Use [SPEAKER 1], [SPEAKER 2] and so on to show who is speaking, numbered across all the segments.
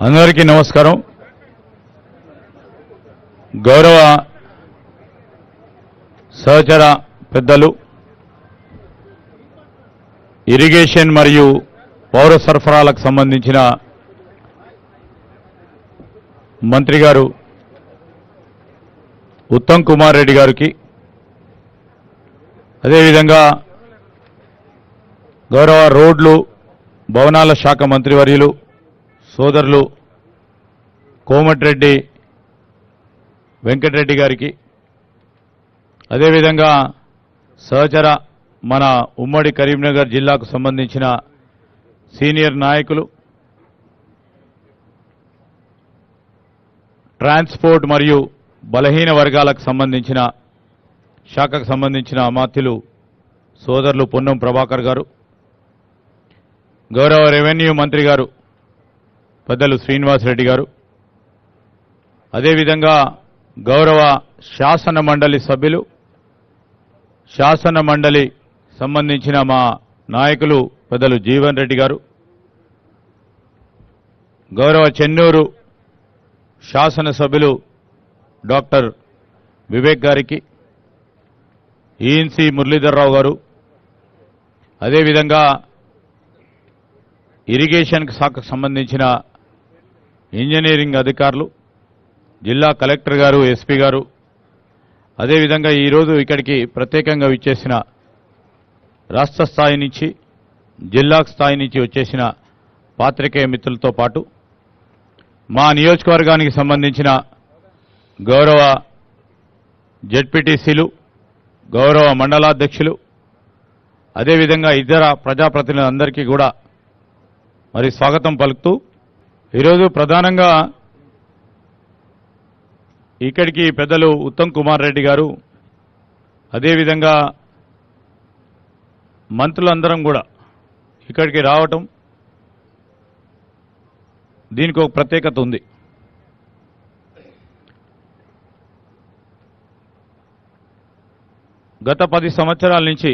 [SPEAKER 1] అందరికీ నమస్కారం. గౌరవ సహచర పెద్దలు ఇరిగేషన్ మరియు పౌర సరఫరాలకు సంబంధించిన మంత్రి గారు ఉత్తమ్ కుమార్ రెడ్డి గారికి, అదేవిధంగా గౌరవ రోడ్లు భవనాల శాఖ మంత్రివర్యులు సోదరులు కోమటిరెడ్డి వెంకటరెడ్డి గారికి, అదేవిధంగా సహచర మన ఉమ్మడి కరీంనగర్ జిల్లాకు సంబంధించిన సీనియర్ నాయకులు, ట్రాన్స్పోర్ట్ మరియు బలహీన వర్గాలకు సంబంధించిన శాఖకు సంబంధించిన అమాత్యులు సోదరులు పొన్నం ప్రభాకర్ గారు, గౌరవ రెవెన్యూ మంత్రి గారు పెద్దలు శ్రీనివాసరెడ్డి గారు, అదేవిధంగా గౌరవ శాసన మండలి సభ్యులు, శాసన మండలి సంబంధించిన మా నాయకులు పెద్దలు జీవన్ రెడ్డి గారు, గౌరవ చెన్నూరు శాసనసభ్యులు డాక్టర్ వివేక్ గారికి, ఈఎన్సీ మురళీధర్రావు గారు, అదేవిధంగా ఇరిగేషన్ శాఖకు సంబంధించిన ఇంజనీరింగ్ అధికారులు, జిల్లా కలెక్టర్ గారు, ఎస్పీ గారు, అదేవిధంగా ఈరోజు ఇక్కడికి ప్రత్యేకంగా విచ్చేసిన రాష్ట్ర స్థాయి నుంచి జిల్లా స్థాయి నుంచి వచ్చేసిన పాత్రికేయ మిత్రులతో పాటు మా నియోజకవర్గానికి సంబంధించిన గౌరవ జెడ్పీటీసీలు, గౌరవ మండలాధ్యక్షులు, అదేవిధంగా ఇతర ప్రజాప్రతినిధులందరికీ కూడా మరి స్వాగతం పలుకుతూ, ఈరోజు ప్రధానంగా ఇక్కడికి పెద్దలు ఉత్తమ్ కుమార్ రెడ్డి గారు, అదేవిధంగా మంత్రులందరం కూడా ఇక్కడికి రావటం, దీనికి ఒక ప్రత్యేకత ఉంది. గత 10 సంవత్సరాల నుంచి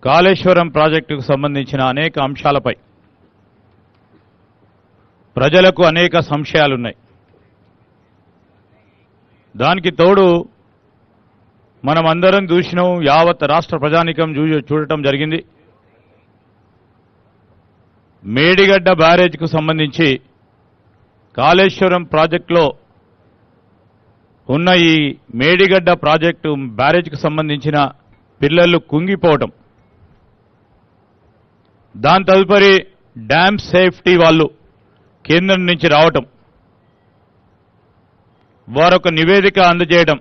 [SPEAKER 1] కాళేశ్వరం ప్రాజెక్టుకు సంబంధించిన అనేక అంశాలపై ప్రజలకు అనేక సంశయాలున్నాయి. దానికి తోడు మనమందరం చూసినాం, యావత్ రాష్ట్ర ప్రజానీకం చూడటం జరిగింది. మేడిగడ్డ బ్యారేజ్కు సంబంధించి కాళేశ్వరం ప్రాజెక్టులో ఉన్న ఈ మేడిగడ్డ ప్రాజెక్టు బ్యారేజ్కు సంబంధించిన పిల్లలు కుంగిపోవటం, దాని తదుపరి డ్యామ్ సేఫ్టీ వాళ్ళు కేంద్రం నుంచి రావటం, వారొక నివేదిక అందజేయడం,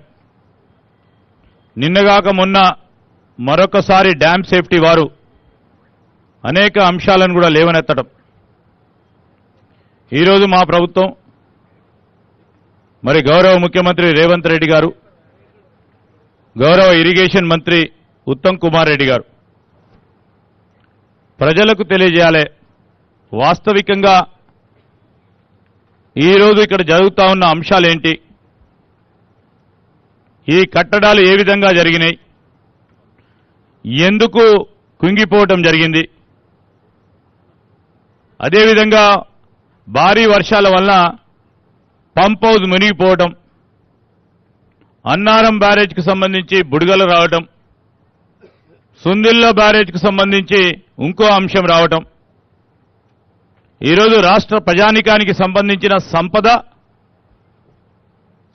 [SPEAKER 1] నిన్నగాక మొన్న మరొకసారి డ్యామ్ సేఫ్టీ వారు అనేక అంశాలను కూడా లేవనెత్తడం. ఈరోజు మా ప్రభుత్వం మరి గౌరవ ముఖ్యమంత్రి రేవంత్ రెడ్డి గారు, గౌరవ ఇరిగేషన్ మంత్రి ఉత్తమ్ కుమార్ రెడ్డి గారు ప్రజలకు తెలియజేయాలి, వాస్తవికంగా ఈరోజు ఇక్కడ జరుగుతా ఉన్న అంశాలేంటి, ఈ కట్టడాలు ఏ విధంగా జరిగినాయి, ఎందుకు కుంగిపోవటం జరిగింది, అదేవిధంగా భారీ వర్షాల వల్ల పంప్ హౌస్ మునిగిపోవటం, అన్నారం బ్యారేజ్కు సంబంధించి బుడగలు రావటం, సుందిల్ల బ్యారేజ్కు సంబంధించి ఇంకో అంశం రావటం, ఈరోజు రాష్ట్ర ప్రజానీకానికి సంబంధించిన సంపద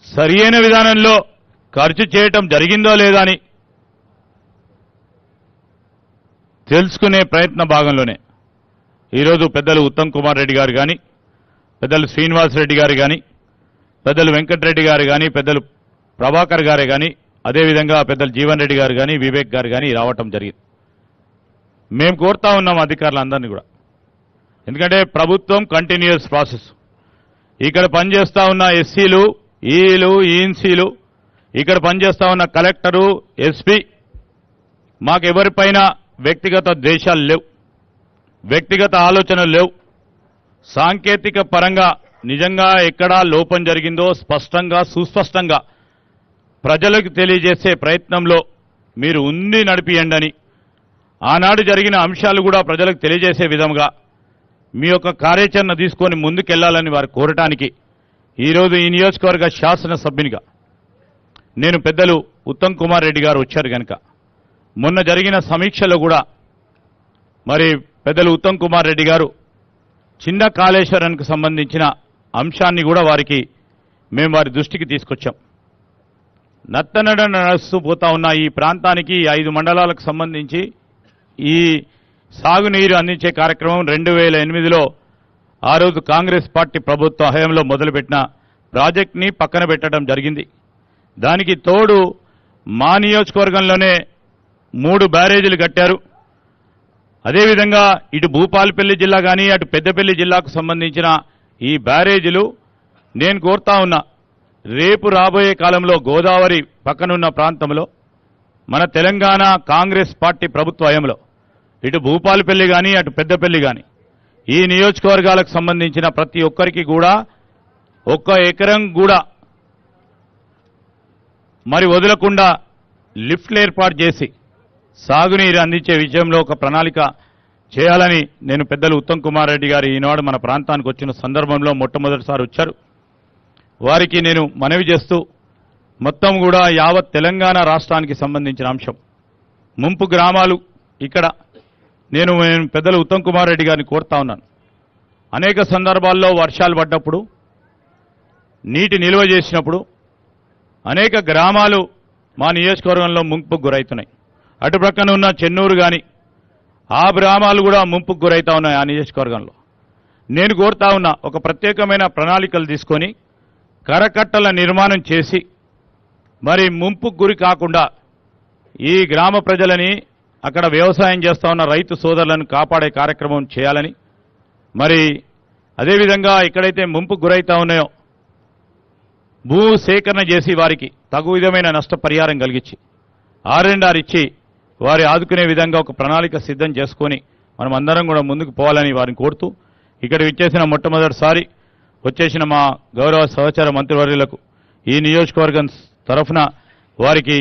[SPEAKER 1] సరియైన విధానంలో ఖర్చు చేయటం జరిగిందో లేదా అని తెలుసుకునే ప్రయత్న భాగంలోనే ఈరోజు పెద్దలు ఉత్తమ్ కుమార్ రెడ్డి గారు కానీ, పెద్దలు శ్రీనివాసరెడ్డి గారు కానీ, పెద్దలు వెంకటరెడ్డి గారు కానీ, పెద్దలు ప్రభాకర్ గారే కానీ, అదేవిధంగా పెద్దలు జీవన్ రెడ్డి గారు కానీ, వివేక్ గారు కానీ రావటం జరిగింది. మేము కోరుతా ఉన్నాం అధికారులందరినీ కూడా, ఎందుకంటే ప్రభుత్వం కంటిన్యూస్ ప్రాసెస్. ఇక్కడ పనిచేస్తా ఉన్న ఎస్సీలు, ఈలు, ఈఎన్సీలు, ఇక్కడ పనిచేస్తా ఉన్న కలెక్టరు, ఎస్పీ, మాకెవరిపైన వ్యక్తిగత ద్వేషాలు లేవు, వ్యక్తిగత ఆలోచనలు లేవు. సాంకేతిక పరంగా నిజంగా ఎక్కడా లోపం జరిగిందో స్పష్టంగా సుస్పష్టంగా ప్రజలకు తెలియజేసే ప్రయత్నంలో మీరు ఉండి నడిపియండి అని, ఆనాడు జరిగిన అంశాలు కూడా ప్రజలకు తెలియజేసే విధంగా మీ యొక్క కార్యాచరణ తీసుకొని ముందుకెళ్లాలని వారు కోరటానికి ఈరోజు ఈ నియోజకవర్గ శాసనసభ్యునిగా నేను పెద్దలు ఉత్తమ్ కుమార్ రెడ్డి గారు వచ్చారు కనుక మొన్న జరిగిన సమీక్షలో కూడా మరి పెద్దలు ఉత్తమ్ కుమార్ రెడ్డి గారు చిన్న కాళేశ్వరానికి సంబంధించిన అంశాన్ని కూడా మేము వారి దృష్టికి తీసుకొచ్చాం. నత్తనడ నడుస్తూ పోతా ఉన్న ఈ ప్రాంతానికి 5 మండలాలకు సంబంధించి ఈ సాగునీరు అందించే కార్యక్రమం 2008లో ఆ రోజు కాంగ్రెస్ పార్టీ ప్రభుత్వ హయాంలో మొదలుపెట్టిన ప్రాజెక్ట్ని పక్కన పెట్టడం జరిగింది. దానికి తోడు మా నియోజకవర్గంలోనే 3 బ్యారేజీలు కట్టారు. అదేవిధంగా ఇటు భూపాలపల్లి జిల్లా కానీ అటు పెద్దపల్లి జిల్లాకు సంబంధించిన ఈ బ్యారేజీలు నేను కోరుతా ఉన్నా, రేపు రాబోయే కాలంలో గోదావరి పక్కనున్న ప్రాంతంలో మన తెలంగాణ కాంగ్రెస్ పార్టీ ప్రభుత్వ హయాంలో ఇటు భూపాలపల్లి కానీ అటు పెద్దపల్లి కానీ ఈ నియోజకవర్గాలకు సంబంధించిన ప్రతి ఒక్కరికి కూడా 1 ఎకరం కూడా మరి వదలకుండా లిఫ్ట్లు ఏర్పాటు చేసి సాగునీరు అందించే విషయంలో ఒక ప్రణాళిక చేయాలని నేను పెద్దలు ఉత్తమ్ కుమార్ రెడ్డి గారు ఈనాడు మన ప్రాంతానికి వచ్చిన సందర్భంలో మొట్టమొదటిసారి వచ్చారు. వారికి నేను మనవి చేస్తూ మొత్తం కూడా యావత్ తెలంగాణ రాష్ట్రానికి సంబంధించిన అంశం ముంపు గ్రామాలు ఇక్కడ నేను పెద్దలు ఉత్తమ్ కుమార్ రెడ్డి గారిని కోరుతా ఉన్నాను. అనేక సందర్భాల్లో వర్షాలు పడ్డప్పుడు నీటి నిల్వ చేసినప్పుడు అనేక గ్రామాలు మా నియోజకవర్గంలో ముంపుకు గురవుతున్నాయి. అటు ప్రక్కన ఉన్న చెన్నూరు కానీ ఆ గ్రామాలు కూడా ముంపుకు గురవుతా ఉన్నాయి. ఆ నియోజకవర్గంలో నేను కోరుతా ఉన్నా, ఒక ప్రత్యేకమైన ప్రణాళికలు తీసుకొని కరకట్టల నిర్మాణం చేసి మరి ముంపుకు గురి కాకుండా ఈ గ్రామ ప్రజలని అక్కడ వ్యవసాయం చేస్తా ఉన్న రైతు సోదరులను కాపాడే కార్యక్రమం చేయాలని, మరి అదేవిధంగా ఎక్కడైతే ముంపుకు గురైతా ఉన్నాయో భూ సేకరణ చేసి వారికి తగు విధమైన నష్టపరిహారం కలిగించి R&R ఇచ్చి వారి ఆదుకునే విధంగా ఒక ప్రణాళిక సిద్ధం చేసుకొని మనం అందరం కూడా ముందుకు పోవాలని వారిని కోరుతూ ఇక్కడ విచ్చేసిన మొట్టమొదటిసారి వచ్చేసిన మా గౌరవ సహచర మంత్రివర్యులకు ఈ నియోజకవర్గం తరఫున వారికి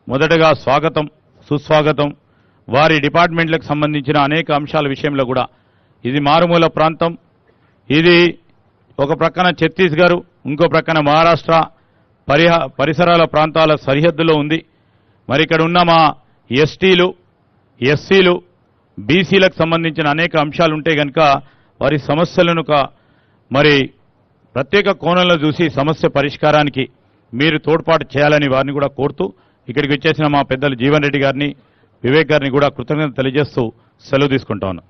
[SPEAKER 1] మొదటగా స్వాగతం సుస్వాగతం. వారి డిపార్ట్మెంట్లకు సంబంధించిన అనేక అంశాల విషయంలో కూడా ఇది మారుమూల ప్రాంతం, ఇది ఒక ప్రక్కన ఛత్తీస్గఢ్ ఇంకో ప్రక్కన మహారాష్ట్ర పరిసరాల ప్రాంతాల సరిహద్దులో ఉంది. మరి ఇక్కడ ఉన్న మా ఎస్టీలు ఎస్సీలు బీసీలకు సంబంధించిన అనేక అంశాలు ఉంటే కనుక వారి సమస్యలను మరి ప్రత్యేక కోణంలో చూసి సమస్య పరిష్కారానికి మీరు తోడ్పాటు చేయాలని వారిని కూడా కోరుతూ ఇక్కడికి వచ్చేసిన మా పెద్దలు జీవన్ రెడ్డి గారిని వివేక్ గారిని కూడా కృతజ్ఞతలు తెలియజేస్తూ సెలవు తీసుకుంటా ఉన్నాను.